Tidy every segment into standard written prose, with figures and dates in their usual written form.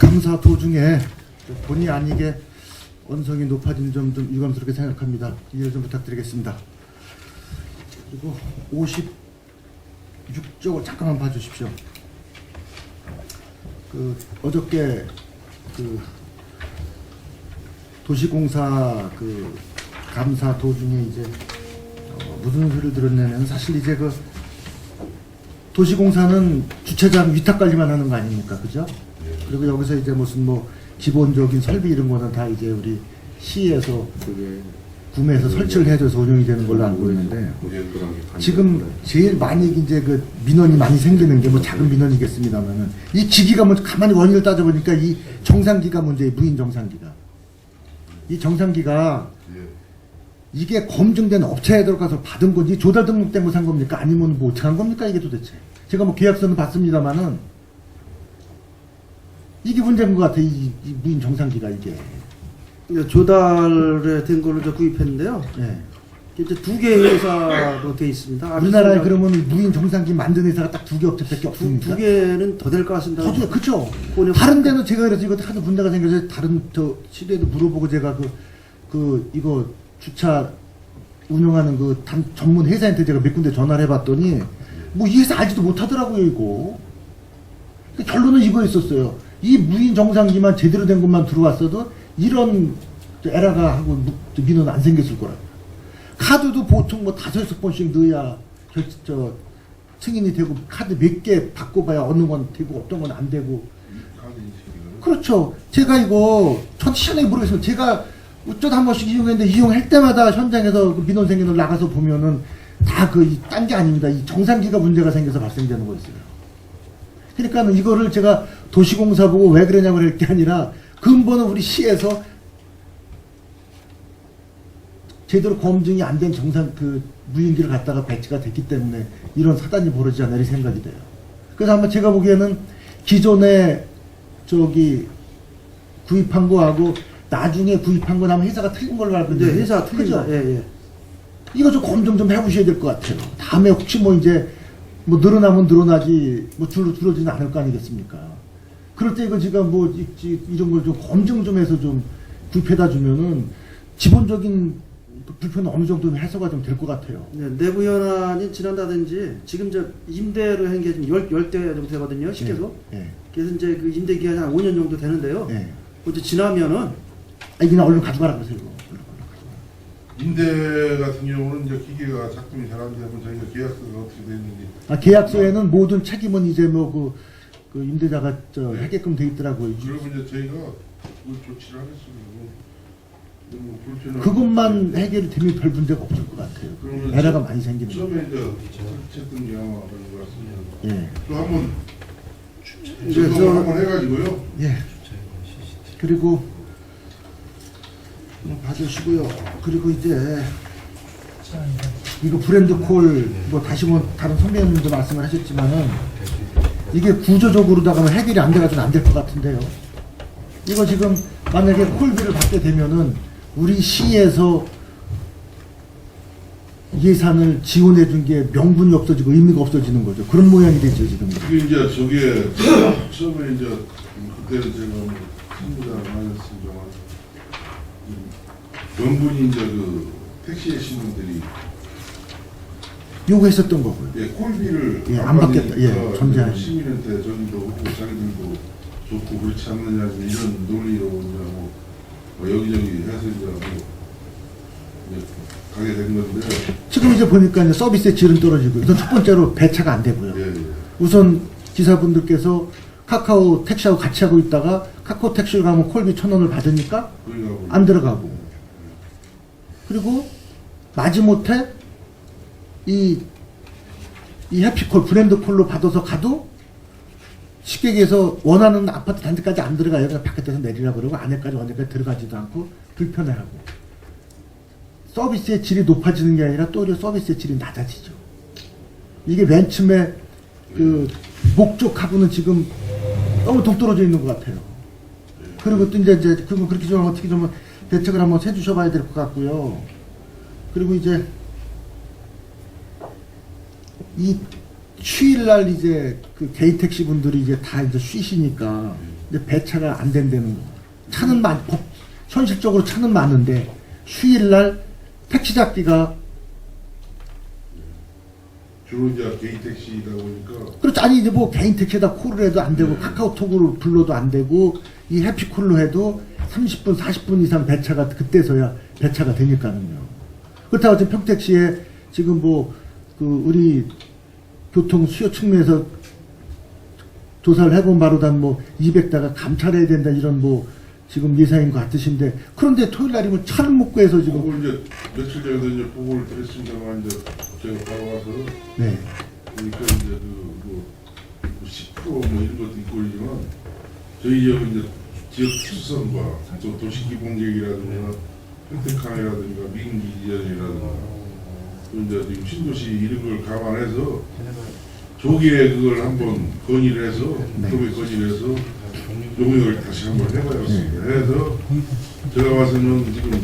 감사 도중에 본의 아니게 언성이 높아진 점 좀 유감스럽게 생각합니다. 이해 좀 부탁드리겠습니다. 그리고 56쪽을 잠깐만 봐주십시오. 어저께 도시공사 감사 도중에 이제 무슨 소리를 들었냐면, 사실 이제 도시공사는 주차장 위탁 관리만 하는 거 아닙니까, 그죠? 그리고 여기서 이제 무슨 기본적인 설비 이런 거는 다 이제 우리 시에서 구매해서 설치를 해줘서 운영이 되는 걸로 알고 있는데, 지금 제일 많이 이제 민원이 많이 생기는 게 작은 민원이겠습니다만은, 이 기기가 가만히 원인을 따져보니까 이 정상기가 문제예요. 무인 정상기가. 이 정상기가 이게 검증된 업체에 들어가서 받은 건지 조달 등록 때문에 산 겁니까? 아니면 어떻게 한 겁니까? 이게 도대체. 제가 계약서는 봤습니다만은 이게 문제인 것 같아요. 이 무인 정상기가 이게. 조달에 된 걸로 구입했는데요. 네. 이제 2개의 회사로 되어 있습니다. 우리나라에 그러면 무인 정상기 만든 회사가 딱 2개 업체밖에 없습니까? 2개는 더 될 것 같습니다. 그렇죠. 다른 데는 제가 그래서 이거 하도 문제가 생겨서 다른 시대에도 물어보고, 제가 이거 주차 운영하는 전문 회사한테 제가 몇 군데 전화를 해봤더니 이 회사 알지도 못하더라고요, 이거. 결론은 이거였었어요. 이 무인 정상기만 제대로 된 것만 들어왔어도 이런 에러가 하고 민원은 안 생겼을 거라고. 카드도 보통 5-6번씩 넣어야 승인이 되고, 카드 몇 개 바꿔봐야 어느 건 되고 어떤 건 안 되고. 그렇죠. 제가 이거 전 시원하게 모르겠어요. 제가 어쩌다 한 번씩 이용했는데, 이용할 때마다 현장에서 민원 생기는 나가서 보면은 다 딴 게 아닙니다. 이 정상기가 문제가 생겨서 발생되는 거였어요. 그러니까는 이거를 제가 도시공사 보고 왜 그러냐고 할 게 아니라, 근본은 우리 시에서 제대로 검증이 안 된 무인기를 갖다가 배치가 됐기 때문에 이런 사단이 벌어지지 않나, 이 생각이 돼요. 그래서 아마 제가 보기에는 기존에 구입한 거하고 나중에 구입한 거는 회사가 틀린 걸로 알고 있는데. 네, 회사가 틀리죠. 예. 이거 좀 검증 좀 해보셔야 될 것 같아요. 다음에 혹시 이제 늘어나면 늘어나지 줄어들지는 않을 거 아니겠습니까? 그럴 때 이거 제가 이런 걸 좀 검증 좀 해서 좀 구입해다 주면은 기본적인 불편은 어느 정도 해소가 좀 될 것 같아요. 네, 내부 현안이 지난다든지, 지금 임대로 한 게 좀 10대 정도 되거든요, 시켜서. 네. 그래서 이제 임대 기간이 한 5년 정도 되는데요. 네. 그것도 지나면은 그냥 얼른 가져가라 그러세요, 이거. 임대 같은 경우는 이제 기계가 작동이 잘 안 되면 저희가 계약서가 어떻게 되어 있는지. 계약서에는 모든 책임은 이제 임대자가 하게끔 돼 있더라고요. 그러면 이제 저희가 그걸 조치를 하겠습니다. 너무 불편한. 그것만 해결이 되면 별 문제가 없을 것 같아요. 에러가 많이 생기는 거예요. 처음에 이제 설치했던 경우가 그런 것 같습니다. 예. 또 한번 점검을 한번 해가지고요. 예. 그리고 봐주시고요. 그리고 이제 이거 브랜드 콜 다시 다른 선배님도 말씀을 하셨지만은, 이게 구조적으로다가 해결이 안 돼가지고는 안 될 것 같은데요. 이거 지금 만약에 콜비를 받게 되면은 우리 시에서 예산을 지원해 준 게 명분이 없어지고 의미가 없어지는 거죠. 그런 모양이 되죠, 지금. 이게 이제 처음에 이제 그때는 제가 신부장 하셨습니다만, 명분이 이제 택시의 신분들이 요구했었던 거고요. 예, 콜비를 안 받겠다. 전제하에. 시민한테 저기도 없고 자기들도 좋고 그렇지 않느냐, 이런 논리로 여기저기 해서 이제 가게 된 건데. 지금 이제 보니까 이제 서비스의 질은 떨어지고, 우선 첫 번째로 배차가 안 되고요. 예. 우선 기사분들께서 카카오 택시하고 같이 하고 있다가 카카오 택시를 가면 콜비 1,000원을 받으니까 안 들어가고, 그리고 마지못해 이 해피콜 브랜드 콜로 받아서 가도 식객에서 원하는 아파트 단지까지 안 들어가요. 그냥 바깥에서 내리라 그러고 안에까지 언제까지 들어가지도 않고 불편해하고, 서비스의 질이 높아지는 게 아니라 또 오히려 서비스의 질이 낮아지죠. 이게 맨 처음에 목적하고는 지금 너무 동떨어져 있는 것 같아요. 그리고 또 이제 그거 그렇게 좀 어떻게 좀 대책을 한번 세주셔봐야 될 것 같고요. 그리고 이제 이 휴일날 이제 그 개인 택시 분들이 이제 다 이제 쉬시니까 이제 배차가 안 된다는 거. 차는 현실적으로 차는 많은데 휴일날 택시 잡기가 주로 이제 개인 택시다 보니까 그렇지. 아니 이제 뭐 개인 택시에다 콜을 해도 안 되고 카카오톡으로 불러도 안 되고 이 해피콜로 해도 30분 40분 이상 배차가 그때서야 배차가 되니까는요. 그렇다고 지금 평택시에 지금 뭐 그 우리 교통 수요 측면에서 조사를 해본 바로단 뭐 200대가 감찰해야 된다 이런 뭐 지금 예상인 것 같으신데 그런데 토요일 날이면 차를 못 구해서 지금 그걸 이제 며칠 전에도 이제 보고를 드렸습니다만 이제 제가 바로 와서 네. 그러니까 이제 뭐 10% 뭐 이런 것도 있고 있지만 저희 이제 지역 특수성과 또 도시기본계획이라든가 평택항이라든가 민기지연이라든가 또 이제 지금 신도시 이런 걸 감안해서 조기에 그걸 한번 건의를 해서 법에 건의를 해서 용역을 다시 한번 해봐야겠습니다. 해서 제가 봐서는 지금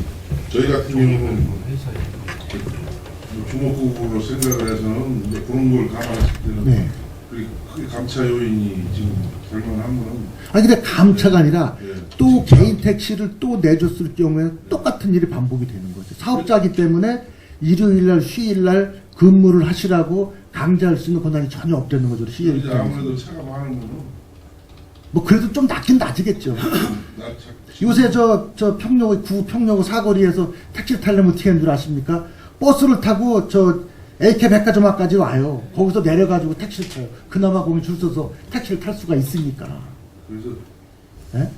저희 같은 경우는 주목국으로 생각을 해서는 이제 그런 걸 감안했을 때는 네. 크게 감차 요인이 지금 될만한 거는 아니 근데 감차가 아니라 예. 또 개인 택시를 또 내줬을 경우에는 똑같은 일이 반복이 되는 거죠. 사업자이기 때문에 일요일날 휴일날 근무를 하시라고 강제할 수 있는 권한이 전혀 없다는 거죠. 시의 이제 입장에서. 아무래도 차가 많은 거는 뭐 그래도 좀 낮긴 낮으겠죠. 요새 저 평택 구 평택 사거리에서 택시를 타려면 어떻게 하는 줄 아십니까? 버스를 타고 저 AK 백화점 앞까지 와요. 거기서 내려가지고 택시를 타요. 그나마 거기 줄 서서 택시를 탈 수가 있으니까. 그래서 예?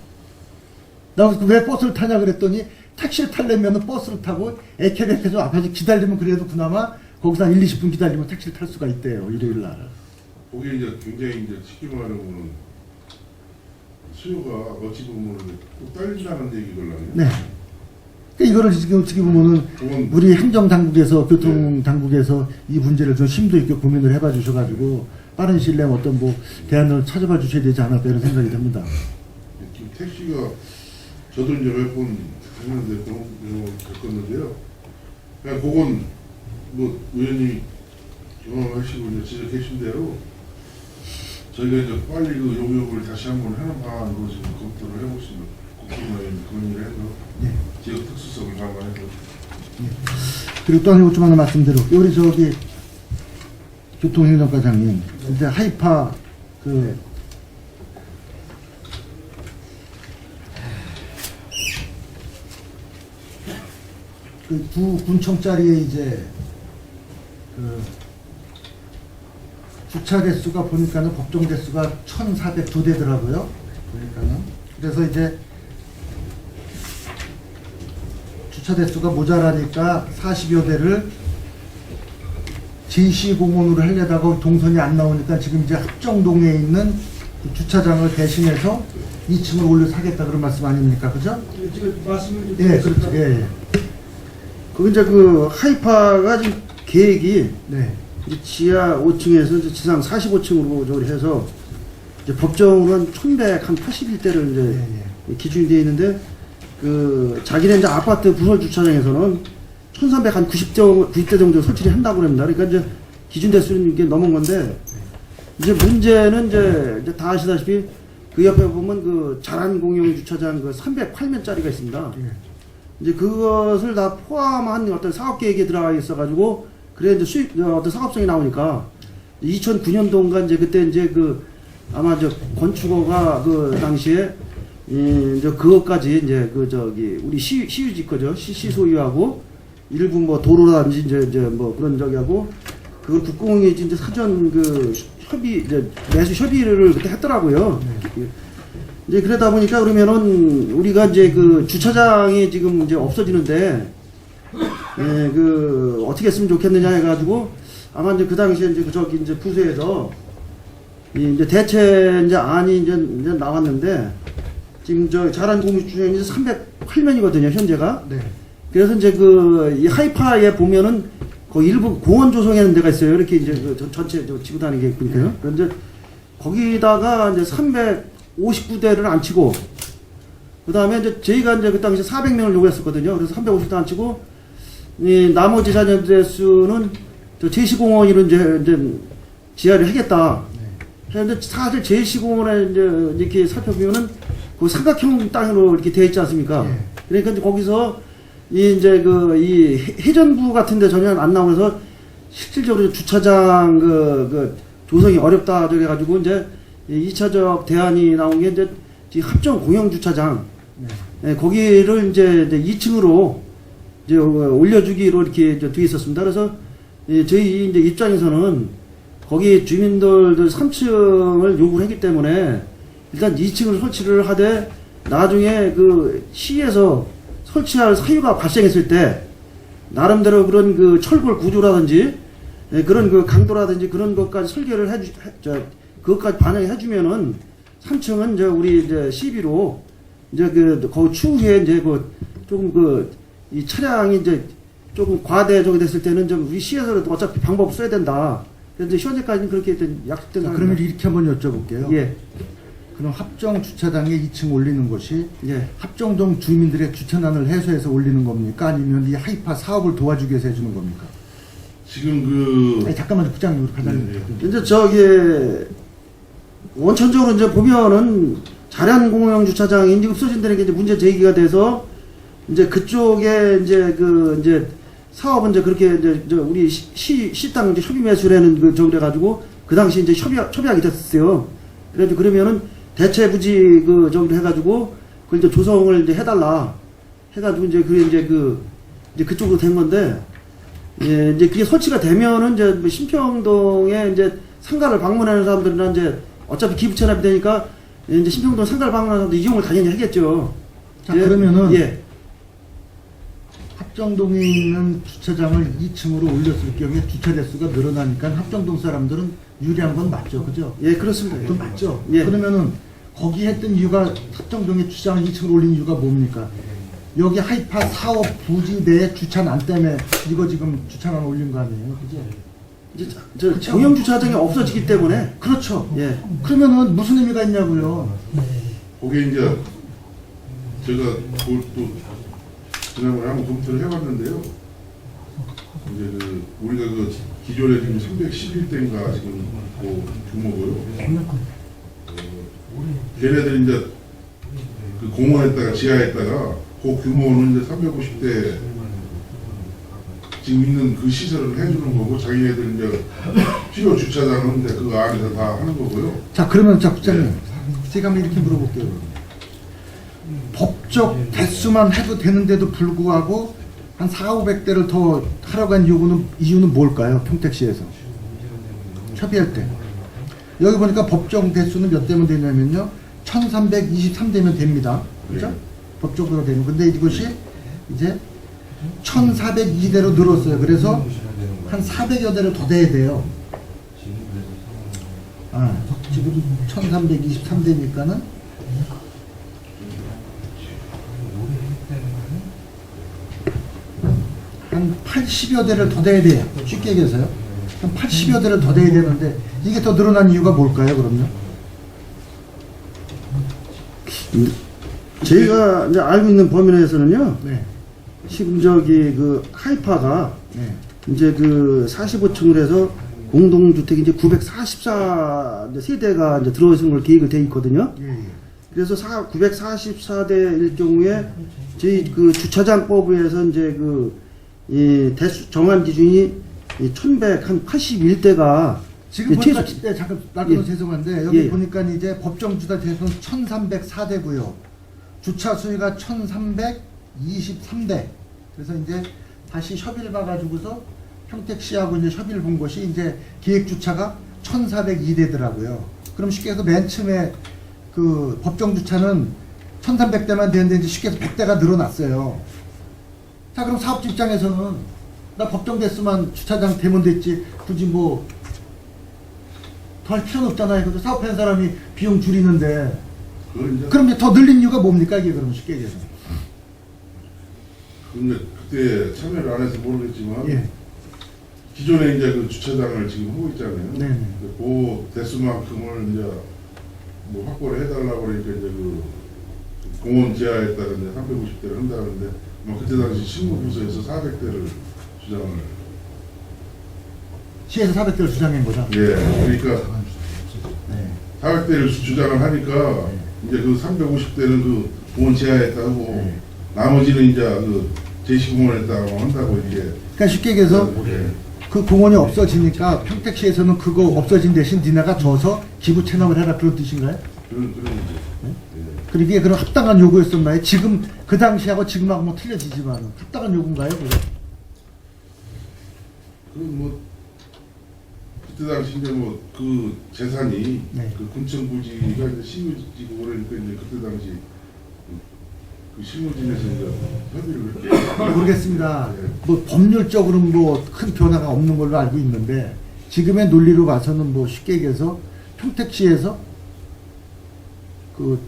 나 왜 버스를 타냐 그랬더니 택시를 타려면 버스를 타고 AK 백화점 앞에서 기다리면 그래도 그나마 거기서 한 1-20분 기다리면 택시를 탈 수가 있대요. 일요일 날. 거기에 이제 굉장히 이제 쉽게 말하면 수요가 어찌 보면 꼭 딸린다는 얘기거든요. 네. 그러니까 이거를 지금 어떻게 보면은 그건 우리 행정당국에서 교통당국에서 이 문제를 좀 심도 있게 고민을 해봐 주셔가지고 빠른 시일 내에 어떤 뭐 대안을 찾아봐 주셔야 되지 않을까 이런 생각이 듭니다. 지금 택시가 저도 이제 몇 번 했는데 그런 경우 겪었는데요. 그냥 그건 뭐 의원님이 경험하시고 이제 지적하신 대로 저희가 이제 빨리 그 용역을 다시 한번 하는 방안으로 지금 검토를 해보시면 국토부에 건의를 해서 네. 지역 특수성을 감안해서 그리고 또 하나 좀 하나 말씀드리고 우리 저기 교통행정과장님 이제 하이파 그 두 군청짜리에 이제 그 주차 대수가 보니까는 법정 대수가 1,402대더라고요. 보니까는 그래서 이제 주차 대수가 모자라니까 40여 대를 제시공원으로 하려다가 동선이 안 나오니까 지금 이제 합정동에 있는 그 주차장을 대신해서 2층을 올려서 하겠다 그런 말씀 아닙니까? 그죠? 지금 말씀을 예, 그렇죠. 예, 예. 그 이제 그 하이파가 지금 계획이 네. 이제 지하 5층에서 이제 지상 45층으로 저기 해서 이제 법정으로는 1,181대를 이제 예, 기준이 되어 있는데 그 자기네 이제 아파트 부설 주차장에서는 1,390대 정도 설치를 한다고 합니다. 그러니까 이제 기준 대수는 이게 넘은 건데 이제 문제는 이제 다 아시다시피 그 옆에 보면 그 자란 공용 주차장 그 308면짜리가 있습니다. 예. 이제 그것을 다 포함한 어떤 사업 계획에 들어가 있어가지고 그래 이제 수익 어떤 사업성이 나오니까 2009년도인가 이제 그때 이제 그 아마 저 건축어가 그 당시에 이제 그것까지 이제 그 저기 우리 시유지 거죠 시 소유하고 일부 뭐 도로라든지 이제 뭐 그런 저기 하고 그걸 국공이 이제 사전 그 협의 이제 매수 협의를 그때 했더라고요. 이제 그러다 보니까 그러면은 우리가 이제 그 주차장이 지금 이제 없어지는데 예, 그 어떻게 했으면 좋겠느냐 해가지고 아마 이제 그 당시에 이제 저기 이제 부서에서 이제 대체 이제 안이 이제 나왔는데 지금 저 자란 공유주차장이 308면이거든요 현재가. 네. 그래서 이제 그 이 하이파에 보면은 그 일부 공원 조성하는 데가 있어요. 이렇게 이제 그 전체 저 지구 다니는 게 있으니까요. 그런데 거기다가 이제 359대를 안 치고 그 다음에 이제 저희가 이제 그 당시 400명을 요구했었거든요. 그래서 350대 안 치고 이 나머지 자녀들 수는 저 제시공원으로 이제 지하를 하겠다. 그런데 사실 제시공원에 이제 이렇게 살펴보면은 그 삼각형 땅으로 이렇게 되어 있지 않습니까? 예. 그러니까 이제 거기서 이 해전부 같은데 전혀 안 나오면서 실질적으로 주차장 그 조성이 어렵다 그래가지고 이제 2차적 대안이 나온 게 이제 이 합정 공영 주차장 네. 거기를 이제 2층으로 이제 올려주기로 이렇게 이제 돼 있었습니다. 그래서 저희 이제 입장에서는 거기 주민들들 3층을 요구를 했기 때문에 일단 2층을 설치를 하되 나중에 그 시에서 설치할 사유가 발생했을 때 나름대로 그런 그 철골 구조라든지 그런 그 강도라든지 그런 것까지 설계를 그것까지 반영해 주면은 3층은 이제 우리 이제 시비로 이제 그 추후에 이제 조금 이 차량이 이제 조금 과대 저기 됐을 때는 좀 우리 시에서도 어차피 방법 써야 된다. 그래서 현재까지는 그렇게 약속된. 자, 그러면 이렇게 한번 여쭤볼게요. 예. 그럼 합정 주차장에 2층 올리는 것이 예. 합정동 주민들의 주차난을 해소해서 올리는 겁니까? 아니면 이 하이파 사업을 도와주기 위해서 해주는 겁니까? 지금 아니, 잠깐만요, 부장님. 이제 저기 원천적으로 이제 보면은 자량 공영 주차장이 이제 없어진다는 게 이제 문제 제기가 돼서 이제 그쪽에 이제 사업은 이제 그렇게 이제 우리 시당 이제 협의 매수라는 그 저그래 가지고 그 당시 이제 협약이 됐었어요. 그래가지고 그러면은 대체 부지 그 저기로 해가지고 그걸 이제 조성을 이제 해달라 해가지고 이제 그쪽으로 된 건데 예, 이제 그게 설치가 되면은 이제 뭐 신평동에 이제 상가를 방문하는 사람들은 이제 어차피 기부 체납이 되니까 이제 신평동 상가를 방문하는 사람들 이용을 당연히 하겠죠. 자, 그러면은 예. 합정동에 있는 주차장을 2층으로 올렸을 경우에 주차 대수가 늘어나니까 합정동 사람들은 유리한 건 맞죠, 그죠? 예, 그렇습니다. 그건 맞죠. 예. 그러면은 거기 했던 이유가 합정동에 주차장을 2층으로 올린 이유가 뭡니까? 여기 하이파 사업 부지 내에 주차난 때문에 이거 지금 주차난 올린 거 아니에요, 그죠? 이제 저 공영 주차장이 없어지기 때문에 그렇죠. 예. 그러면은 무슨 의미가 있냐고요? 거기에 이제 제가 그걸 또 지난번에 한번 검토를 해봤는데요. 이제 그 우리가 그 기존에 지금 311대인가 지금 그 규모고요. 걔네들 이제 그 공원에다가 지하에다가 그 규모는 이제 350대 지금 있는 그 시설을 해주는 거고 자기네들 이제 필요 주차장은 이제 그 안에서 다 하는 거고요. 자, 그러면 자, 부장님. 네. 제가 한번 이렇게 물어볼게요. 법적 대수만 해도 되는데도 불구하고 한 400~500대를 더 하라고 한 이유는 뭘까요? 평택시에서 협의할 때 여기 보니까 법정 대수는 몇 대면 되냐면요 1323대면 됩니다. 그죠? 네. 법적으로 되는. 근데 이것이 이제 1402대로 늘었어요. 그래서 한 400여 대를 더 돼야 돼요. 아, 지금 1323대니까는 한 80여 대를 더 돼야 돼요. 쉽게 얘기해서요. 한 80여 대를 더 돼야 되는데 이게 더 늘어난 이유가 뭘까요, 그럼요? 저희가 이제 알고 있는 범위 내에서는요. 네. 지금 저기 그 하이파가 네. 이제 그 45층을 해서 공동주택이 이제 944세대가 이제 들어오는 걸 계획을 돼 있거든요. 예, 예. 그래서 944대일 경우에 저희 그 주차장법에서 이제 이 대수 정한 기준이 1181대가 지금 보니까 최소- 네, 잠깐 말씀 예. 죄송한데 여기 예. 보니까 이제 법정 주차 대수는 1304대고요. 주차 수위가 1323대. 그래서 이제 다시 협의를 봐가지고서 평택시하고 이제 협의를 본 것이 이제 기획 주차가 1402대더라고요. 그럼 쉽게 해서 맨 처음에 그 법정 주차는 1300대만 되는데 이제 쉽게 해서 100대가 늘어났어요. 자, 그럼 사업주 입장에서는 나 법정 대수만 주차장 되면 됐지 굳이 뭐 더 할 필요는 없잖아요. 그래도 사업하는 사람이 비용 줄이는데 그건 이제 그럼 이제 더 늘린 이유가 뭡니까 이게 그럼 쉽게 얘기해서. 근데 그때 참여를 안 해서 모르겠지만 예. 기존에 이제 그 주차장을 지금 하고 있잖아요. 네네. 그 대수만큼을 이제 뭐 확보를 해달라고 그러니까 이제 그 공원 지하에다가 이제 350대를 한다는데 아마 그때 당시 신문부서에서 400대를 주장을. 시에서 400대를 주장한 거죠. 예. 그러니까 네. 400대를 주장을 하니까 이제 그 350대는 그 공원 지하에다고 네. 나머지는 이제 그 제시공원에다가 한다고 이렇게. 그러니까 쉽게 얘기해서 예. 그 공원이 없어지니까 평택시에서는 그거 없어진 대신 니네가 줘서 기부 체납을 해라 그런 뜻인가요? 그런 이제. 네? 예. 그러기에 그런 합당한 요구였었나요? 지금 그 당시하고 지금하고 뭐 틀려지지만 합당한 요구인가요? 그거? 그뭐 그때 당시 이제 뭐 그 재산이 네. 그 군청 부지가 이제 시유지고 그러니까 이제 그때 당시 그 실무진에서 이제 협의를 그렇게. 모르겠습니다. 네. 뭐 법률적으로는 뭐 큰 변화가 없는 걸로 알고 있는데 지금의 논리로 봐서는 뭐 쉽게 얘기해서 평택시에서 그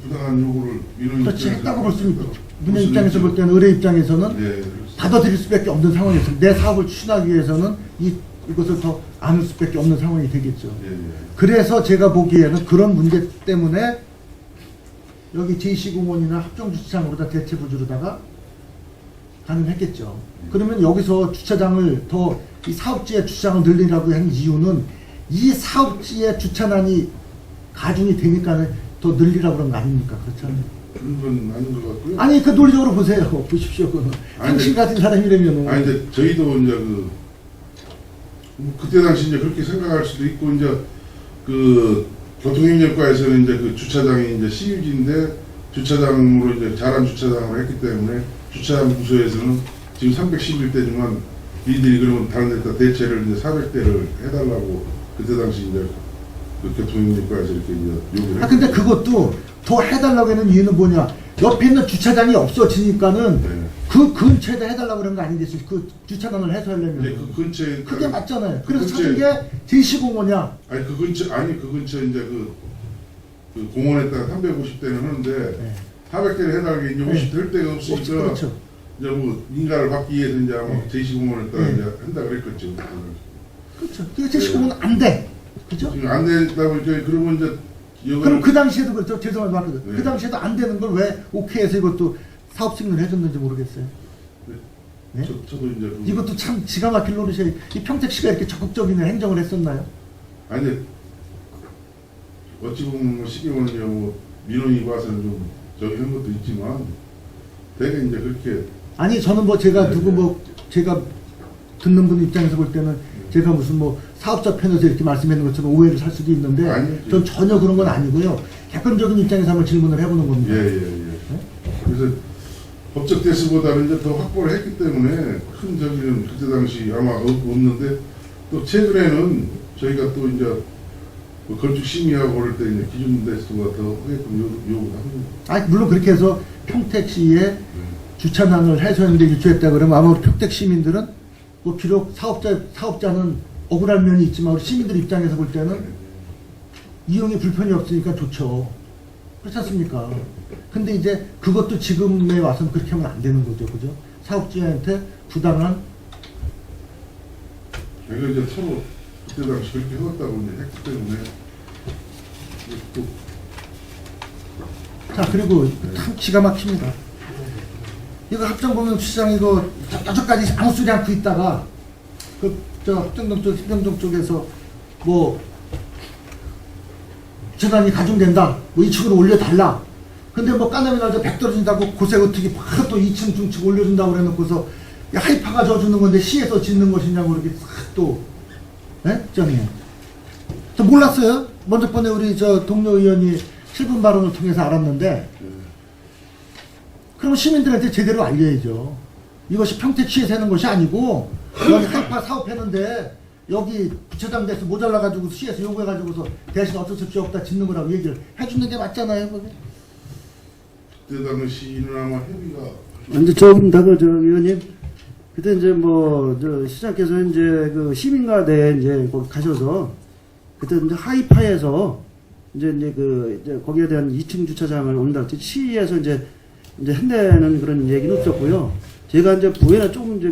부당한 요구를 민원 그렇지 입장에서 했다고 볼 수 있는 볼수 민의 입장에서 볼 있죠. 때는 의뢰 입장에서는 예, 그렇습니다. 받아들일 수밖에 없는 상황이었어요. 내 사업을 추진하기 위해서는 이것을 더 안을 수밖에 없는 상황이 되겠죠. 예, 예. 그래서 제가 보기에는 그런 문제 때문에 여기 JC공원이나 합정주차장으로다 대체 부지로다가 가능했겠죠. 그러면 여기서 주차장을 더 이 사업지의 주차장을 늘리라고 한 이유는 이 사업지의 주차난이 가중이 되니까 더 늘리라고 그런 거 아닙니까? 그렇잖아요. 그런 건 아닌 것 같고요. 아니 그 논리적으로 보세요. 보십시오. 아니, 당신 같은 사람이라면 아니 이제 저희도 이제 그때 당시 이제 그렇게 생각할 수도 있고 이제 그 교통행정과에서는 이제 그 주차장이 이제 시유지인데 주차장으로 이제 자란 주차장을 했기 때문에 주차장 부서에서는 지금 311대지만 이들이 그러면 다른 데다 대체를 이제 400대를 해달라고 그때 당시 이제 그 교통행정과에서 이렇게 이제 요구를. 아 근데 그것도 더 해달라고 하는 이유는 뭐냐? 옆에 있는 주차장이 없어지니까는 네. 그 근처에다 해달라고 그런 거 아니겠어요? 그 주차장을 해소하려면 이제 그 근처에 그게 맞잖아요. 그 그래서 찾은 근처에- 게 제시공원이야. 아니 그 근처 이제 그 공원에다가 350대는 하는데 네. 400대를 해달라고 이제 50대 할 데가 없으니까 그렇죠. 이제 뭐 인가를 받기 위해서 이제 아마 네. 제시공원에다가 네. 이제 한다 그랬겠죠. 그렇죠. 그 제시공원은 안 돼. 그죠? 지금 안 된다고 이제 그러면 이제 그럼 그 당시에도 그렇죠. 죄송합니다. 네. 그 당시에도 안 되는 걸 왜 오케이해서 이것도 사업 승인을 해줬는지 모르겠어요. 네? 저도 이제 그 이것도 참 기가 막힐 노릇이에요. 이 평택시가 이렇게 적극적인 행정을 했었나요? 아니 어찌 보면 뭐 시기보는 뭐 민원이 와서는 좀 저기 한 것도 있지만 되게 이제 그렇게 아니 저는 뭐 제가 네, 누구 네. 뭐 제가 듣는 분 입장에서 볼 때는 제가 무슨 뭐 사업자 편에서 이렇게 말씀하는 것처럼 오해를 살 수도 있는데 아니죠. 전 전혀 그런 건 아니고요. 객관적인 입장에서 한번 질문을 해보는 겁니다. 예. 그래서 법적 대수보다는 이제 더 확보를 했기 때문에 큰 저기는 그때 당시 아마 없는데 또 최근에는 저희가 또 이제 뭐 건축 심의하고 그럴 때 이제 기준 대수가 더 하게끔 요구를 합니다. 아 물론 그렇게 해서 평택시에 주차난을 해소하는데 유추했다 그러면 아마 우리 평택 시민들은 뭐 비록 사업자는 억울한 면이 있지만 우리 시민들 입장에서 볼 때는 이용에 불편이 없으니까 좋죠. 그렇지 않습니까? 근데 이제 그것도 지금에 와서는 그렇게 하면 안 되는 거죠. 그죠? 사업주한테 부당한 저희가 이제 서로 그때 당시 그렇게 해왔다고 이제 했기 때문에 또 자 그리고 참 기가 막힙니다. 이거 합정공영 시장 이거 저까지 아무 소리 않고 있다가 저 합정동 쪽 신정동 쪽에서 뭐 주차장이 가중된다 뭐 2층으로 올려달라 근데 뭐 까나미 날짜 100 떨어진다고 고세 어떻게 바로 또 2층 중층 올려준다고 그래놓고서 야, 하이파가 져주는 건데 시에서 짓는 것이냐고 이렇게 싹또 정해 저 몰랐어요. 먼저 번에 우리 저 동료 의원이 7분 발언을 통해서 알았는데 그럼 시민들한테 제대로 알려야죠. 이것이 평택시에서 하는 것이 아니고 여기 하이파 사업했는데 여기 주차장 대서 모자라가지고 시에서 요구해가지고서 대신 어쩔 수 없다 짓는 거라고 얘기를 해주는 게 맞잖아요. 그게. 그때 당시는 아마 협의가 이제 조금 더 저 의원님 그때 이제 뭐 저 시장께서 이제 그 시민가대 이제 거기 가셔서 그때 이제 하이파에서 이제 거기에 대한 2층 주차장을 온다. 시에서 이제 한다는 그런 얘기는 없었고요. 제가 이제 부에는 조금 이제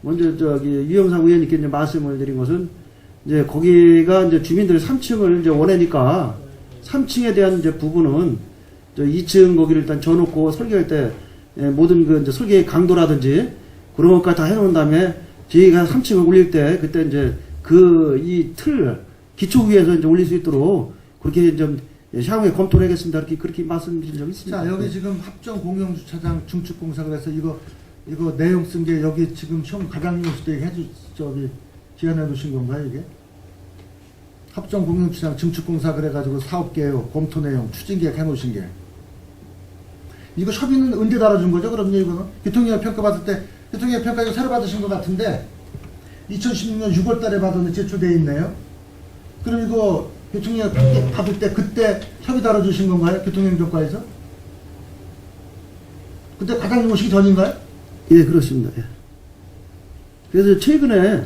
먼저 저기 유영상 의원님께 이제 말씀을 드린 것은 이제 거기가 이제 주민들이 3층을 이제 원하니까 3층에 대한 이제 부분은 저 2층 거기를 일단 져놓고 설계할 때 모든 그 이제 설계의 강도라든지 그런 것까지 다 해놓은 다음에 저희가 3층을 올릴 때 그때 이제 이 틀 기초 위에서 이제 올릴 수 있도록 그렇게 좀 향후에 검토를 하겠습니다. 그렇게 말씀드린 적이 있습니다. 자, 여기 지금 합정 공영 주차장 증축공사 그래서 이거 내용 쓴 게 여기 지금 형 과장님 오실 때 저기 기한해 놓으신 건가요, 이게? 합정 공영 주차장 증축공사 그래가지고 사업 계획, 검토 내용, 추진 계획 해 놓으신 게. 이거 협의는 언제 달아준 거죠? 그럼요, 이거는? 교통위원 평가 받을 때, 교통위원 평가 이거 새로 받으신 것 같은데, 2016년 6월 달에 받았는데 제출돼 있네요? 그럼 이거 교통위원 받을 때 그때 협의 달아주신 건가요? 교통행정과에서? 그때 과장님 오시기 전인가요? 예, 그렇습니다. 예. 그래서 최근에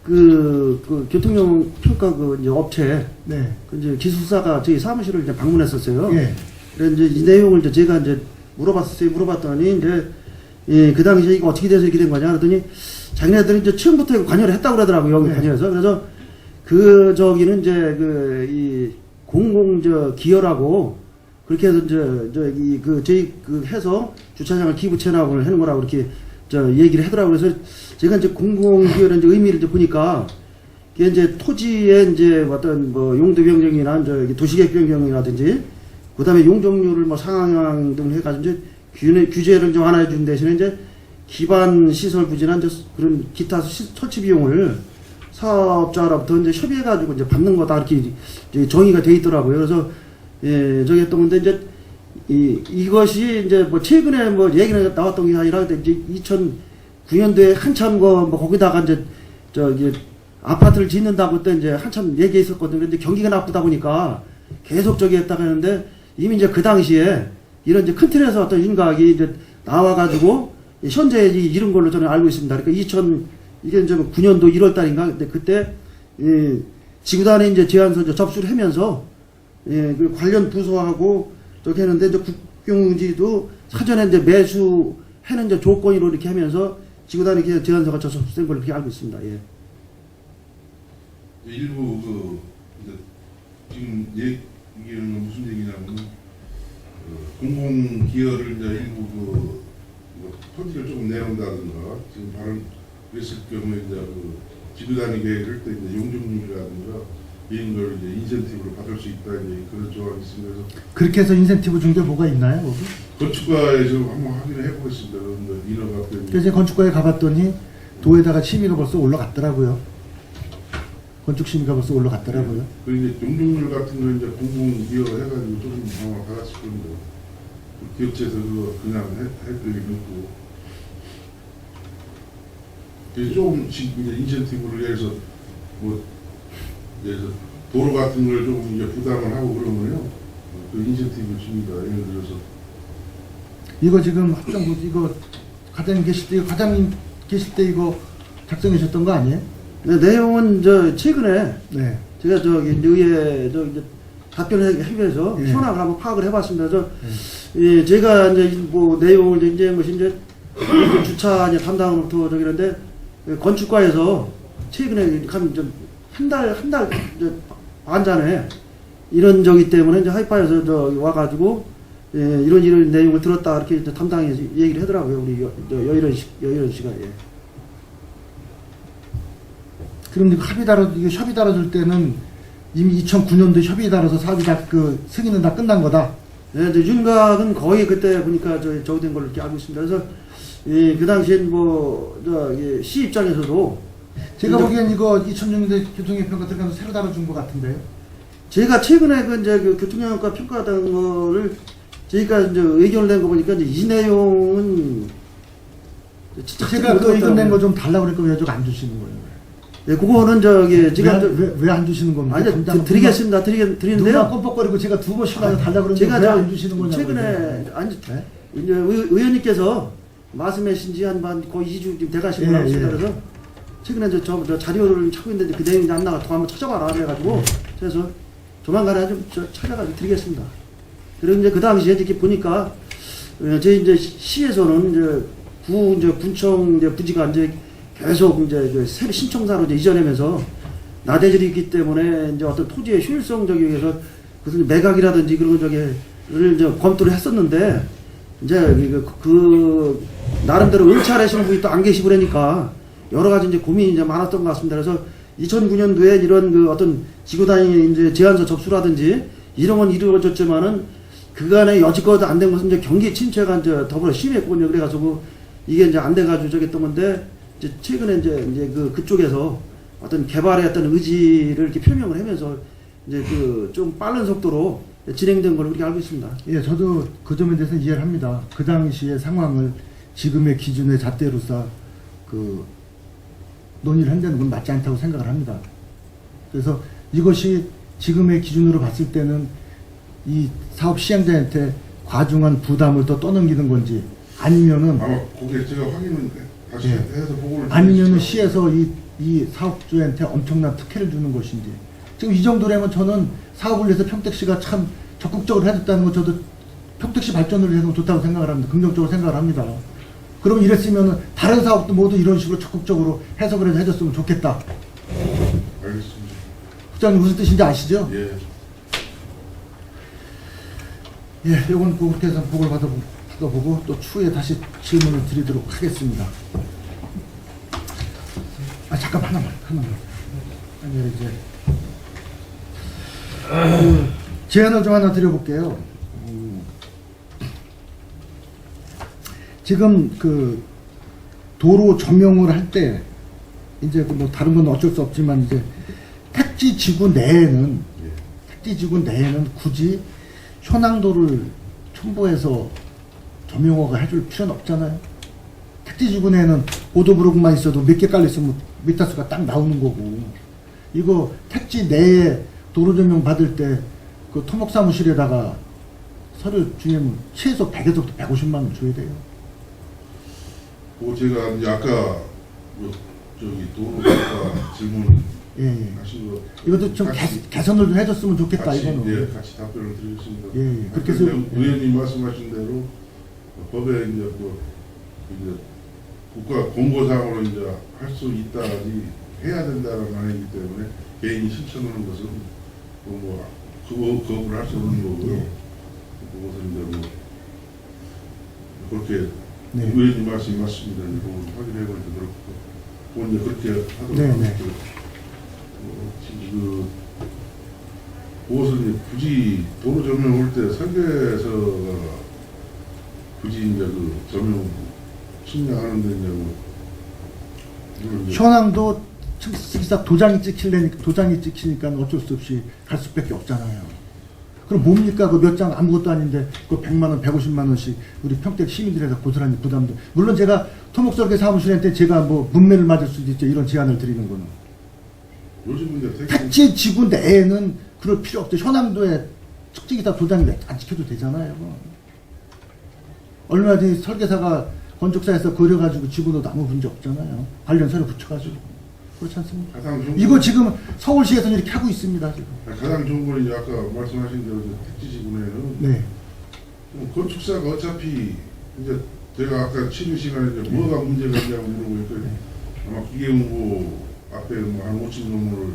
그 교통용 평가 이제 업체 네. 그 이제 기술사가 저희 사무실을 이제 방문했었어요. 예. 그래서 이제 이 내용을 제가 이제 물어봤더니 이제 예, 그 당시에 이거 어떻게 돼서 이렇게 된 거냐 그랬더니 자기네들이 이제 처음부터 이거 관여를 했다고 그러더라고요. 여기 네. 관여해서. 그래서 저기는 이제 이 공공 기여라고 그렇게 해서 저희 해서 주차장을 기부 체납을 하는 거라고 이렇게 얘기를 하더라고요. 그래서 제가 이제 공공 기여의 이제 의미를 이제 보니까 이게 이제 토지의 이제 어떤 뭐 용도 변경이나 도시계획 변경이라든지 그다음에 용적률을 뭐 상향 등 해가지고 이제 규제를 좀 완화해 준 대신에 이제 기반 시설 부지나 이제 그런 기타 설치 비용을 사업자로부터 이제 협의해가지고 이제 받는 거다 이렇게 이제 정의가 돼 있더라고요. 그래서 예, 저기 했던 건데 이제 이것이 이제 뭐 최근에 뭐 얘기가 나왔던 게 아니라 이제 2009년도에 한참 뭐 거기다가 이제 저기 아파트를 짓는다고 그때 이제 한참 얘기했었거든요. 근데 경기가 나쁘다 보니까 계속 저기 했다가 했는데 이미 이제 그 당시에 이런 이제 큰 틀에서 어떤 인각이 이제 나와가지고 현재 이런 걸로 저는 알고 있습니다. 그러니까 이게 이제 9년도 1월 달인가 근데 그때 지구단에 이제 제안서 접수를 하면서 그 관련 부서하고 저기 했는데 이제 국경지도 사전에 이제 매수하는 이제 조건으로 이렇게 하면서 지구단에 제안서가 접수된 걸로 이렇게 알고 있습니다. 예. 일부 이제 지금 얘기는 무슨 얘기냐면 공공 기여를 이제 일부 토지를 조금 내놓는다든가 지금 발언 그랬을 경우에 이제 지구 단위 계획을 할 때 이제 용적률이라든가 이런 걸 이제 인센티브로 받을 수 있다 이제 그런 조항이 있습니다. 그래서 그렇게 해서 인센티브 준 게 뭐가 있나요, 거기? 건축가에서 한번 확인을 해보겠습니다. 그런데 인허가 때문에. 그래서 건축과에 가봤더니 도에다가 심의가 벌써 올라갔더라고요. 건축 심의가 벌써 올라갔더라고요. 그 이제 용적률 같은 거 이제 공공 기여 해가지고 조금 아마 받았을 겁니다. 기업체에서 그거 그냥 할 일이 없고. 그래서 조금씩 이제 인센티브를 해서 뭐 예를 들어서 도로 같은 걸 조금 이제 부담을 하고 그러면요 그 인센티브 줍니다. 예를 들어서 이거 지금 합정부 이거 과장님 계실 때 이거 작성하셨던 거 아니에요? 네, 내용은 최근에 네. 제가 의회 이제 답변을 하면서 예. 현황을 한번 파악을 해봤습니다. 예, 제가 이제 뭐 내용을 이제 것이 이제 주차 이제 담당으로부터 저기는데 건축과에서 최근에 한 달 반 전에 이런 저기 때문에 이제 하이파에서 와가지고 예, 이런 내용을 들었다 이렇게 이제 담당해서 얘기를 하더라고요. 우리 여일원 씨가 예. 그럼 이거 협의 달아줄 때는 이미 2009년도 협의 달아서 사업이 다 승인은 다 끝난 거다. 네, 이제 윤곽은 거의 그때 보니까 저기 된 걸로 이렇게 알고 있습니다. 그래서 그 당시엔 시 입장에서도 제가 보기엔 이거 2006년도에 교통행평가 들어가서 새로 달아준 것 같은데요. 제가 최근에 그 교통영향가 평가하던 거를 저희가 이제 의견을 낸 거 보니까 이제 이 내용은 제가 그 의견 낸 거 좀 달라고 그러니까 왜 저거 안 주시는 거예요? 네, 그거는 제가 왜 안 주시는 겁니까? 아니 드리겠습니다. 드리는데요. 누가 껌뻑거리고 제가 2번씩 달라고 그러는데 제가 왜 안 주시는 거냐고. 최근에 네? 이제 의원님께서 말씀하신 지 한 거의 2주 좀 돼가시고 나왔습니다. 그래서 최근에 저 자료를 찾고 있는데 그 내용이 안 나가 더 한번 찾아봐라 그래가지고 그래서 조만간에 좀 찾아가지고 드리겠습니다. 그리고 이제 그 당시에 이렇게 보니까 저희 이제 시에서는 이제 군청 이제 부지가 이제 계속 이제 신청사로 이제 이전하면서 나대질이 있기 때문에 이제 어떤 토지의 효율성적이 위해서 무슨 매각이라든지 그런 저기를 이제 검토를 했었는데 이제 그 나름대로 응찰하시는 분이 또 안 계시고 그러니까 여러 가지 이제 고민이 이제 많았던 것 같습니다. 그래서 2009년도에 이런 그 어떤 지구단위 이제 제안서 접수라든지 이런 건 이루어졌지만은 그간에 여지껏 안 된 것은 이제 경기 침체가 이제 더불어 심했거든요. 그래가지고 이게 이제 안 돼가지고 저기 했던 건데 이제 최근에 이제 그쪽에서 어떤 개발의 어떤 의지를 이렇게 표명을 하면서 이제 그 좀 빠른 속도로 진행된 걸로 그렇게 알고 있습니다. 예, 저도 그 점에 대해서 이해를 합니다. 그 당시의 상황을 지금의 기준의 잣대로서 그 논의를 한다는 건 맞지 않다고 생각을 합니다. 그래서 이것이 지금의 기준으로 봤을 때는 이 사업 시행자한테 과중한 부담을 더 떠넘기는 건지 아니면은 아마 그게 제가 확인을 다시 예. 해서 보고를 아니면은 드리겠지만 시에서 이 사업주한테 엄청난 특혜를 주는 것인지 지금 이 정도라면 저는 사업을 위해서 평택시가 참 적극적으로 해줬다는 건 저도 평택시 발전을 위해서 좋다고 생각을 합니다. 긍정적으로 생각을 합니다. 그럼 이랬으면은 다른 사업도 모두 이런 식으로 적극적으로 해석을 해서 해줬으면 좋겠다. 알겠습니다. 부장님 무슨 뜻인지 아시죠? 예. 예, 이건 그렇게 해서 보고를 받아보고 또 추후에 다시 질문을 드리도록 하겠습니다. 아 잠깐 하나만. 아니 이제 제안을 좀 하나 드려볼게요. 지금 그 도로 조명을 할 때 이제 그 뭐 다른 건 어쩔 수 없지만 이제 택지 지구 내에는 굳이 현황도를 첨부해서 조명호가 해줄 필요는 없잖아요. 택지 지구 내에는 보도브록만 있어도 몇 개 깔려있으면 미터수가 딱 나오는 거고 이거 택지 내에 도로 조명 받을 때 그 토목사무실에다가 서류 주면 최소 100에서부터 150만 원 줘야 돼요. 그 제가 이제 아까 뭐 저기 도로가 질문 예. 하신 거 이것도 좀 같이- 개선을 좀 해줬으면 좋겠다 같이, 이거는. 예, 같이 답변을 드리겠습니다. 예. 그렇게 해서 의원님 말씀하신 대로 법에 이제 이제 국가 공고사항으로 이제 할 수 있다지 해야 된다는 말이기 때문에 개인이 신청하는 것은 뭐 그거를 할 수 없는 거고요. 예. 그것은 이제 뭐 그렇게 네. 의원님 말씀이 맞습니다. 이제 그거 확인해 보니까 그렇고 그건 이제 그렇게 하도록 네, 네. 하겠고요. 지금 그것을 이제 굳이 도로 조명 올 때 설계서가 굳이 이제 그 조명 측량하는 데 이제 뭐 이걸 이제 현황도 특히나 도장이 찍히니까 어쩔 수 없이 갈 수밖에 없잖아요. 그럼 뭡니까? 그 몇 장 아무것도 아닌데 그 100만 원, 150만 원씩 우리 평택 시민들에서 고스란히 부담도. 물론 제가 토목설계 사무실한테 제가 뭐 문매를 맞을 수도 있죠. 이런 제안을 드리는 거는. 요즘 이제 택지 지구 내에는 그럴 필요 없죠. 현황도에 특징이다 도장이 안 지켜도 되잖아요. 얼마 전에 설계사가 건축사에서 그려가지고 지구도 아무 문제 없잖아요. 관련 서류 붙여가지고. 그렇지 않습니까? 가장 좋은 이거 지금 서울시에서는 이렇게 하고 있습니다. 지금. 가장 좋은 건 이제 아까 말씀하신 대로 이제 택지 지구내는 네. 건축사가 어차피 이제 제가 아까 취임 시간에 이제 뭐가 문제가 있냐고 물어보니까 아마 기계공고 앞에 뭐한 50 넘을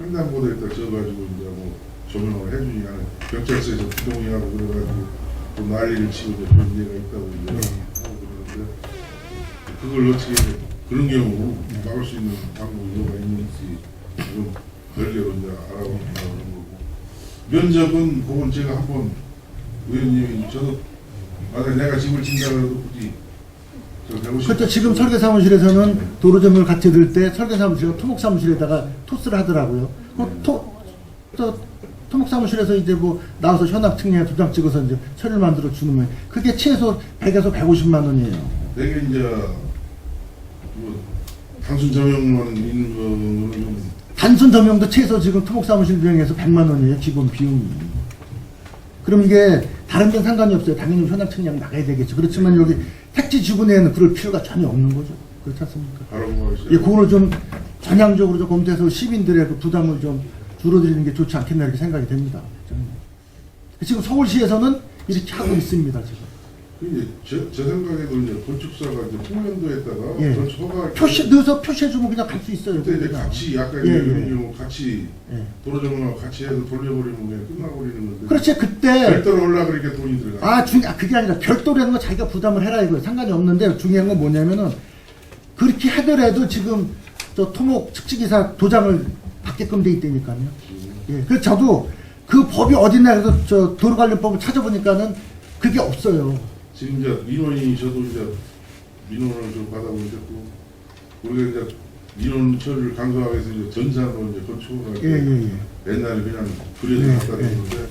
횡단보도에다 져가지고 이제 뭐 조명을 해주지 않은 경찰서에서 부동이하고 그래가지고 또 난리를 치고 이제 그런 문제가 있다고 이제 하고 그러는데 그걸 어떻게 그런 경우 막을 수 있는 방법이 뭐가 있는지 좀 별개로 이제 알아보는 거고 면적은 그건 제가 한번 의원님이 저도 만약에 내가 집을 짓는다 그래도 굳이 저 150 그렇죠. 지금 설계사무실에서는 도로점을 같이 들 때 설계사무실과 토목사무실에다가 토스를 하더라고요. 토목사무실에서 이제 뭐 나와서 현황 측량에 도장 찍어서 이제 서류를 만들어 주는 거예요. 그게 최소 100에서 150만 원이에요. 내게 이제 뭐 단순 조명만 있는 거는 좀 단순 조명도 최소 지금 토목사무실 비용에서 100만 원이에요. 기본 비용이. 그럼 이게 다른 데는 상관이 없어요. 당연히 현황 측량 나가야 되겠죠. 그렇지만 여기 택지 지구 내에는 그럴 필요가 전혀 없는 거죠. 그렇지 않습니까? 바라보고 있어요. 예, 그거를 좀 전향적으로 좀 검토해서 시민들의 그 부담을 좀 줄어드리는 게 좋지 않겠나 이렇게 생각이 됩니다. 저는. 지금 서울시에서는 이렇게 하고 있습니다. 지금. 근데 제 생각에도 이제 건축사가 이제 홍련도에다가 예. 건축 허가 넣어서 표시해주면 그냥 갈 수 있어요. 그때 이제 그냥. 같이 약간 예, 이런 예. 경우 같이 예. 도로 조명하고 같이 해서 돌려버리면 그냥 끝나버리는 건데 그렇지 그때 별도로 올라 그렇게 돈이 들어가. 그게 아니라 별도로 하는 거 자기가 부담을 해라 이거예요. 상관이 없는데 중요한 건 뭐냐면은 그렇게 하더라도 지금 저 토목 측지기사 도장을 받게끔 돼 있다니까요. 예, 그래서 저도 그 법이 어딨나 해서 저 도로관련법을 찾아보니까는 그게 없어요. 지금 이제 민원이 저도 이제 민원을 좀 받아보니까 또 우리가 이제 민원 처리를 강소하기 위해서 이제 전산으로 이제 건축을 예, 하고 예, 예. 옛날에 그냥 그려서 네, 갖다 줬는데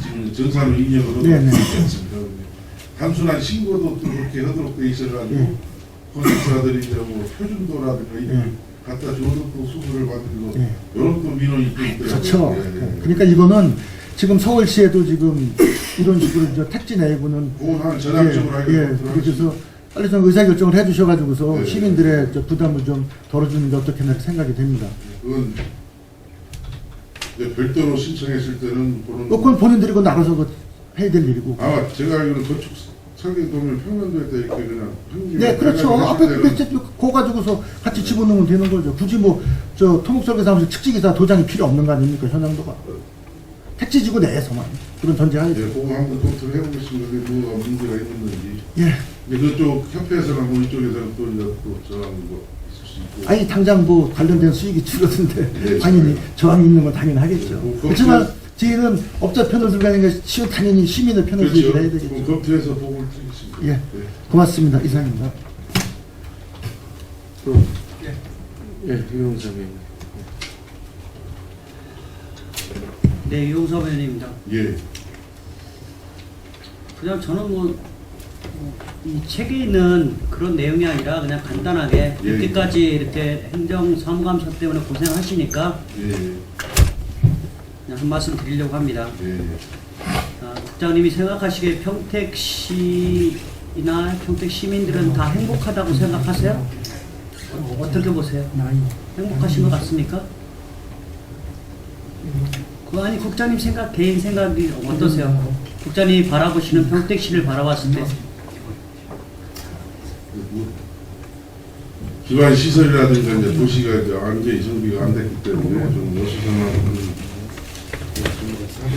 지금 이제 전산으로 인정을 네, 네. 하고 단순한 신고도 또 그렇게 하도록 돼 있어가지고 예. 건축사들이 이제 뭐 표준도라든가 이걸 예. 갖다 줘도 또 수수를 받고 예. 이런 또 민원이 또 있더라고요. 그렇죠. 예, 예. 그러니까 이거는 지금 서울시에도 지금 이런 식으로 이제 택지 내부는 그건 한 전략적으로 하기로 그래서 빨리 좀 의사결정을 해주셔가지고서 네. 시민들의 저 부담을 좀 덜어주는 게 어떻겠나 생각이 됩니다. 그건 이제 별도로 신청했을 때는 그런 그건 본인들이 그건 알아서 그 해야 될 일이고. 아마 제가 알기로는 건축 설계도면 평면도에 다 이렇게 그냥 네, 그렇죠. 앞에 그거 가지고서 같이 집어넣으면 되는 거죠. 굳이 뭐 저 토목설계사무실 측지기사 도장이 필요 없는 거 아닙니까, 현황도가. 택지지구 내에서만 그런 전제하에서. 예, 그거 한번 검토를 해보겠습니다. 그게 뭐가 문제가 있는지. 예. 근데 그쪽 협회에서나 뭐 이쪽에서는 또 이제 또 저항 거 있을 수 있고. 아니 당장 뭐 관련된 수익이 줄어드는데 네, 당연히 저항이 있는 건 당연하겠죠. 뭐 그렇지만 저희는 업자 편을 들고 가는 게 당연히 시민의 편을 그렇죠. 들고 해야 그럼 되겠죠. 검토해서 보고를 드리겠습니다. 예. 네. 고맙습니다. 이상입니다. 예, 유용섭 의원님. 네, 유용섭 의원입니다. 예. 그냥 저는 이 책에 있는 그런 내용이 아니라 그냥 간단하게 예. 이렇게까지 이렇게 행정사무감사 때문에 고생하시니까 예. 그냥 한 말씀 드리려고 합니다. 예. 국장님이 생각하시기에 평택시나 평택 시민들은 다 행복하다고 생각하세요? 어떻게 보세요? 행복하신 것 같습니까? 아니 국장님 생각, 개인 생각이 어떠세요? 국장님이 바라보시는 평택시를 바라봤을 때 기반 시설이라든가 이제 도시가 이제 완전히 정비가 안 됐기 때문에 좀 어수선한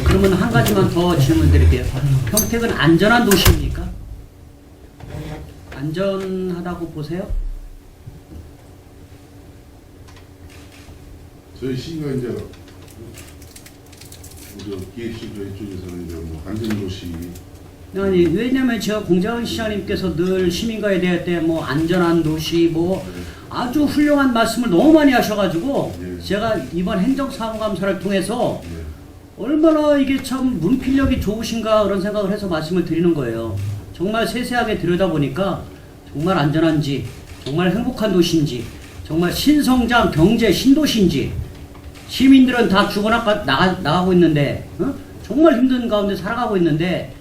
그러면 한 가지만 더 질문 드릴게요. 평택은 안전한 도시입니까? 안전하다고 보세요? 저희 시가 이제 기획실 저희 쪽에서는 이제 뭐 안전도시 아니 왜냐면 제가 공장원 시장님께서 늘 시민과에 대할 때 뭐 안전한 도시 뭐 아주 훌륭한 말씀을 너무 많이 하셔가지고 예. 제가 이번 행정사무감사를 통해서 예. 얼마나 이게 참 문필력이 좋으신가 그런 생각을 해서 말씀을 드리는 거예요. 정말 세세하게 들여다보니까 정말 안전한지 정말 행복한 도시인지 정말 신성장 경제 신도시인지 시민들은 다 죽어나가 나가고 있는데 정말 힘든 가운데 살아가고 있는데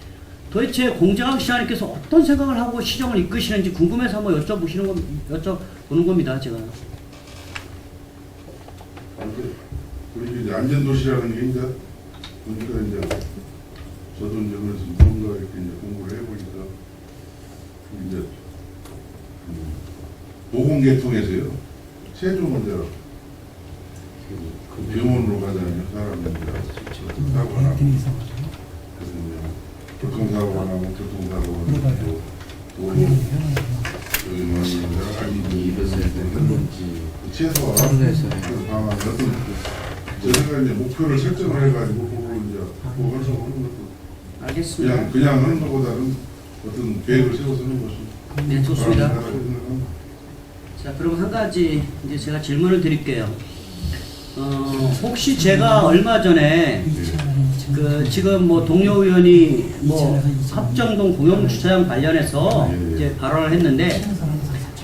도대체 공정학 시장님께서 어떤 생각을 하고 시정을 이끄시는지 궁금해서 한번 여쭤보는 겁니다. 제가. 그리고 이제 안전도시라는 게 이제 보니까 이제 저도 이제 그래서 뭔가 이렇게 이제 공부를 해보니까 이제 보건계통에서요 최종 이제 그 병원으로 가잖아요 사람들이 사고가 나고 그래서 이제 교통사고가 나고 교통사고가 나고 또 여기 뭐 최소한 방안 어떤 제 생각에 이제 목표를 설정을 해가지고 그걸 이제 활성화하는 것도 알겠습니다. 그냥 하는 것보다는 어떤 계획을 세워서 하는 것이 네, 좋습니다. 바람직하다고 생각합니다. 자, 그럼 한 가지 이제 제가 질문을 드릴게요. 혹시 제가 얼마 전에 지금 뭐 동료 의원이 뭐 합정동 공영주차장 관련해서 이제 발언을 했는데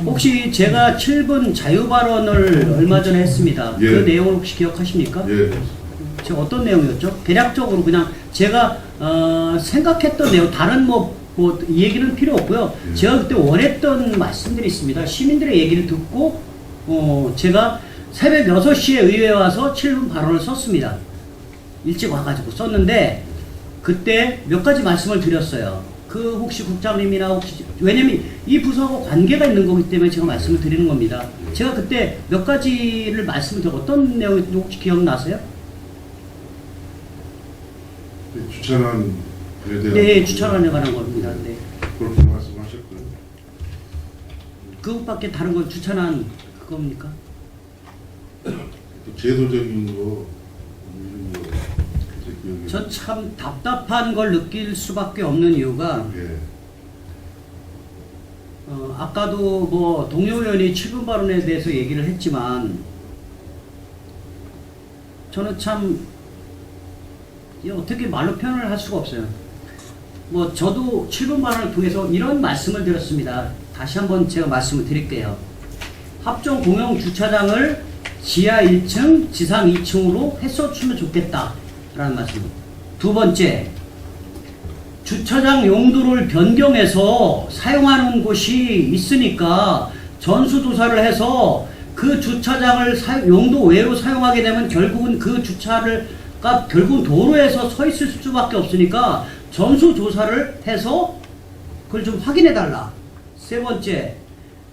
혹시 제가 7분 자유 발언을 얼마 전에 했습니다. 예. 그 내용을 혹시 기억하십니까? 예. 제가 어떤 내용이었죠? 대략적으로 그냥 제가 생각했던 내용 다른 이 얘기는 필요 없고요. 예. 제가 그때 원했던 말씀들이 있습니다. 시민들의 얘기를 듣고 제가 새벽 6시에 의회에 와서 7분 발언을 썼습니다. 일찍 와가지고 썼는데 그때 몇 가지 말씀을 드렸어요. 그 혹시 국장님이나 혹시 왜냐면 이 부서하고 관계가 있는 거기 때문에 제가 말씀을 드리는 겁니다. 제가 그때 몇 가지를 말씀을 드려 어떤 내용인지 혹시 기억나세요? 주차난에 대한 네, 주차난에 관한 겁니다. 네. 그렇게 말씀하셨고요. 그것밖에 다른 건 주차난 그겁니까? 제도적인 거 이런 거 제 기억에. 저 참 답답한 걸 느낄 수밖에 없는 이유가 예. 아까도 뭐 동료 의원이 7분 발언에 대해서 얘기를 했지만 저는 참 이게 어떻게 말로 표현을 할 수가 없어요. 뭐 저도 7분 발언을 통해서 이런 말씀을 드렸습니다. 다시 한번 제가 말씀을 드릴게요. 합종 공영 주차장을 지하 1층, 지상 2층으로 했었으면 좋겠다라는 말씀. 두 번째, 주차장 용도를 변경해서 사용하는 곳이 있으니까 전수조사를 해서 그 주차장을 용도 외로 사용하게 되면 결국은 그 주차가 결국은 도로에서 서 있을 수밖에 없으니까 전수조사를 해서 그걸 좀 확인해 달라. 세 번째,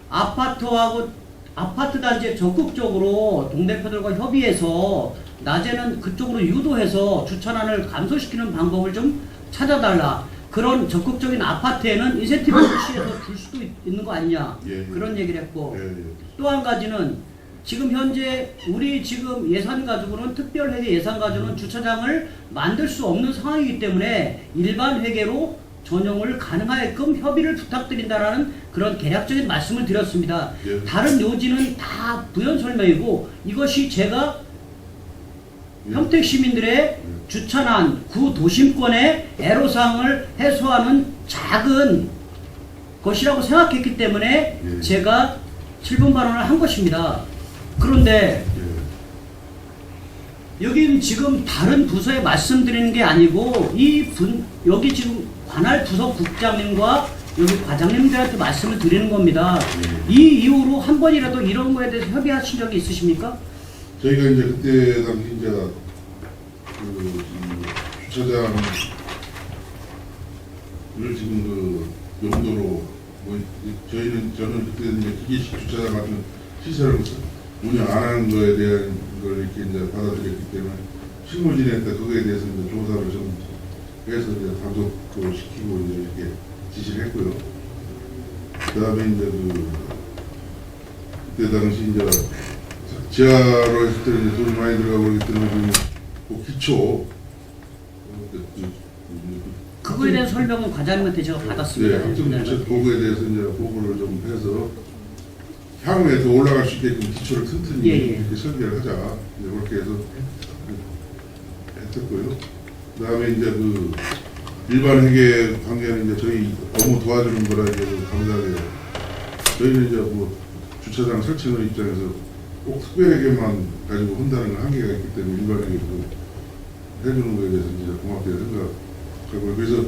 아파트 단지에 적극적으로 동대표들과 협의해서 낮에는 그쪽으로 유도해서 주차난을 감소시키는 방법을 좀 찾아달라. 그런 적극적인 아파트에는 인센티브를 시에서 줄 수도 있는 거 아니냐. 예. 그런 얘기를 했고 예. 또 한 가지는 지금 현재 우리 지금 예산 가지고는 특별회계 예산 가지고는 주차장을 만들 수 없는 상황이기 때문에 일반 회계로 전용을 가능하게끔 협의를 부탁드린다라는 그런 개략적인 말씀을 드렸습니다. 예. 다른 요지는 다 부연 설명이고 이것이 제가 예. 평택 시민들의 주차난, 구도심권의 애로사항을 해소하는 작은 것이라고 생각했기 때문에 예. 제가 7분 발언을 한 것입니다. 그런데 예. 여기는 지금 다른 부서에 말씀드리는 게 아니고 여기 지금 관할 부서 국장님과 여기 과장님들한테 말씀을 드리는 겁니다. 예. 이 이후로 한 번이라도 이런 거에 대해서 협의하신 적이 있으십니까? 저희가 이제 그때 당시 이제 그 주차장을 지금 그 용도로 뭐 저는 그때 이제 기계식 주차장 같은 시설을 운영 안 하는 거에 대한 걸 이렇게 이제 받아들였기 때문에 실무진에 때 그거에 대해서 이제 조사를 좀 해서 이제 단속도 시키고 이제 이렇게 지시를 했고요. 그다음에 이제 그때 당시 이제 지하로 했을 때는 이제 돈이 많이 들어가고 그러기 때문에 그 기초 그거에 대한 설명은 과장님한테 제가 받았습니다. 네, 합정주차 보고에 대해서 이제 보고를 좀 해서 향후에 더 올라갈 수 있게끔 기초를 튼튼히 예. 이렇게 설계를 하자. 이제 그렇게 해서 했었고요. 그다음에 이제 그 일반 회계 관계는 이제 저희 업무 도와주는 거라 이제 감사하게 저희는 이제 뭐 주차장 설치하는 입장에서 꼭 특별회계만 가지고 한다는 한계가 있기 때문에 일반 회계 해주는 거에 대해서 이제 고맙게 생각하고 그래서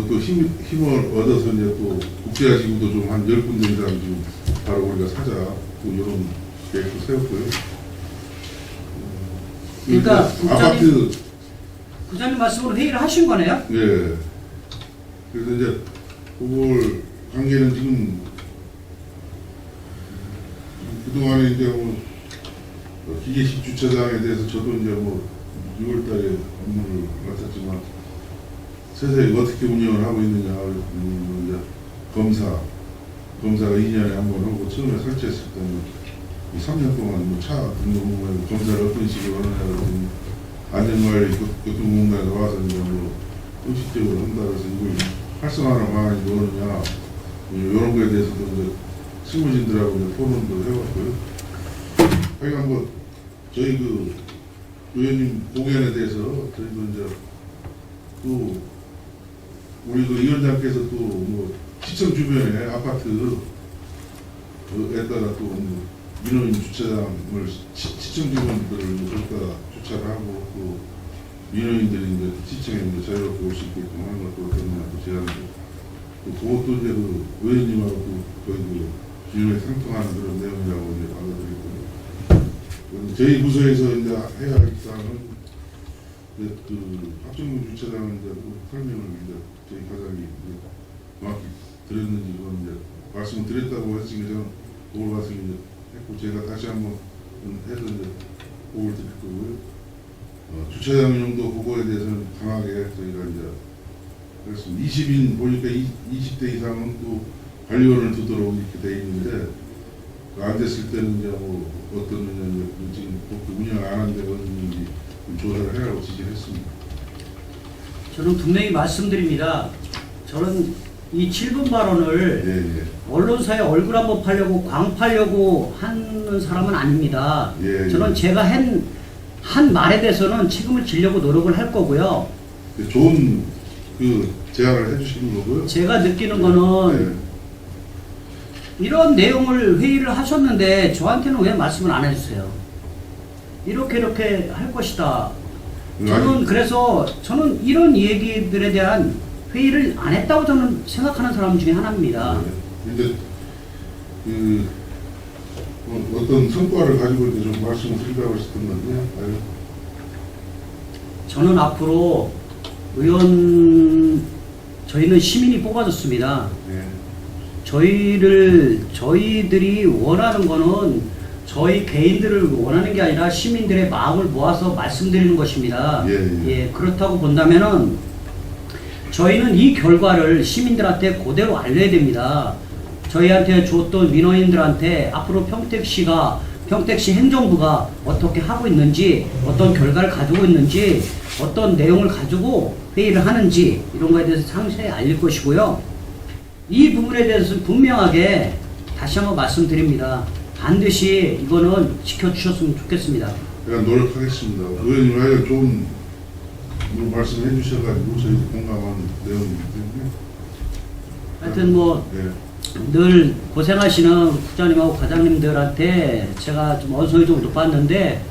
또 힘을 얻어서 이제 또 국제화 지구도 좀 한 10군데 이상 지금 바로 우리가 사자 또 이런 계획도 세웠고요. 그러니까 아파트 국장님 말씀으로 회의를 하신 거네요? 예. 그래서 이제 그걸 관계는 지금 그동안에 이제 뭐 기계식 주차장에 대해서 저도 이제 뭐 6월달에 업무를 맡았지만 세세히 어떻게 운영을 하고 있느냐 이제 검사가 2년에 한 번 하고 처음에 설치했을 때는 3년 동안 뭐 차 등록문에 검사를 어떤 식으로 하느냐 그랬더니 안전관리 교통공단에서 와서 이제 뭐 의식적으로 한다 그래서 이걸 활성화하는 방안이 뭐느냐 이런 거에 대해서도 이제 실무진들하고 이제 토론도 해왔고요. 하여간 뭐 저희 그 의원님 고견에 대해서 저희도 이제 또 우리 그 위원장께서 또 뭐 시청 주변에 아파트에다가 또 민원인 주차장을 시청 주변들을 거기다 주차를 하고 또 민원인들이 이제 시청에 이제 자유롭게 올 수 있게끔 하는 것도 어떻냐 또 제안을 또 그것도 이제 그 의원님하고 또 거의 그 기존에 상통하는 그런 내용이라고 이제 받아들였고요. 저희 부서에서 이제 해야 할 사항은 이제 그 합정군 주차장은 이제 그 설명을 이제 저희 과장이 정확히 드렸는지 그건 이제 말씀을 드렸다고 했으니까 저는 그걸 가서 이제 했고 제가 다시 한번 해서 이제 보고를 드릴 거고요. 주차장 운영도 그거에 대해서는 강하게 저희가 이제 그랬습니다. 20인 보니까 20대 이상은 또 관리원을 두도록 이렇게 돼 있는데 안 됐을 때는 이제 뭐 어떤 이제 지금 운영 안 한 데가 있는지 조사를 해라고 지시했습니다. 저는 분명히 말씀드립니다. 저는 이 7분 발언을 예, 예. 언론사에 얼굴 한번 팔려고 광팔려고 하는 사람은 아닙니다. 예, 예. 저는 제가 한 말에 대해서는 책임을 지려고 노력을 할 거고요. 좋은 그 제안을 해주시는 거고요. 제가 느끼는 거는 이런 내용을 회의를 하셨는데 저한테는 왜 말씀을 안 해주세요? 이렇게 할 것이다. 저는 그래서 저는 이런 얘기들에 대한 회의를 안 했다고 저는 생각하는 사람 중에 하나입니다. 근데 그 어떤 성과를 가지고 이제 좀 말씀을 드리려고 했었던 건데. 저는 앞으로 저희는 시민이 뽑아줬습니다. 예. 저희들이 원하는 거는 저희 개인들을 원하는 게 아니라 시민들의 마음을 모아서 말씀드리는 것입니다. 예. 그렇다고 본다면은 저희는 이 결과를 시민들한테 그대로 알려야 됩니다. 저희한테 줬던 민원인들한테 앞으로 평택시 행정부가 어떻게 하고 있는지, 어떤 결과를 가지고 있는지, 어떤 내용을 가지고 회의를 하는지 이런 거에 대해서 상세히 알릴 것이고요. 이 부분에 대해서 분명하게 다시 한번 말씀드립니다. 반드시 이거는 지켜주셨으면 좋겠습니다. 제가 노력하겠습니다. 의원님 하여 좋은 말씀해 주셔가지고 저희도 공감하는 내용이기 때문에. 하여튼 뭐 늘 고생하시는 국장님하고 과장님들한테 제가 좀 언성이 좀 높았는데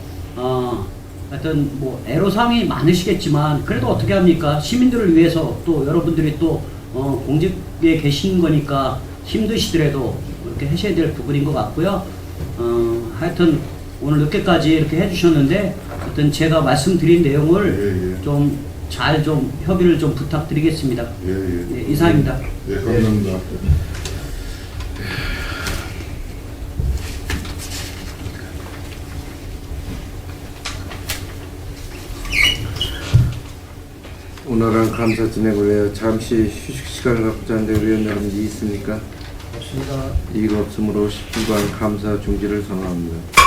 하여튼 뭐 애로사항이 많으시겠지만 그래도 어떻게 합니까? 시민들을 위해서 또 여러분들이 또 공직에 계신 거니까 힘드시더라도 이렇게 하셔야 될 부분인 것 같고요. 하여튼 오늘 늦게까지 이렇게 해주셨는데 하여튼 제가 말씀드린 내용을 좀 잘 좀 협의를 좀 부탁드리겠습니다. 네, 이상입니다. 네, 감사합니다. 오늘은 감사 진행을 해요. 잠시 휴식 시간을 갖고자 하는데 의원 여러분이 있습니까? 없습니다. 이의가 없으므로 10분간 감사 중지를 선언합니다.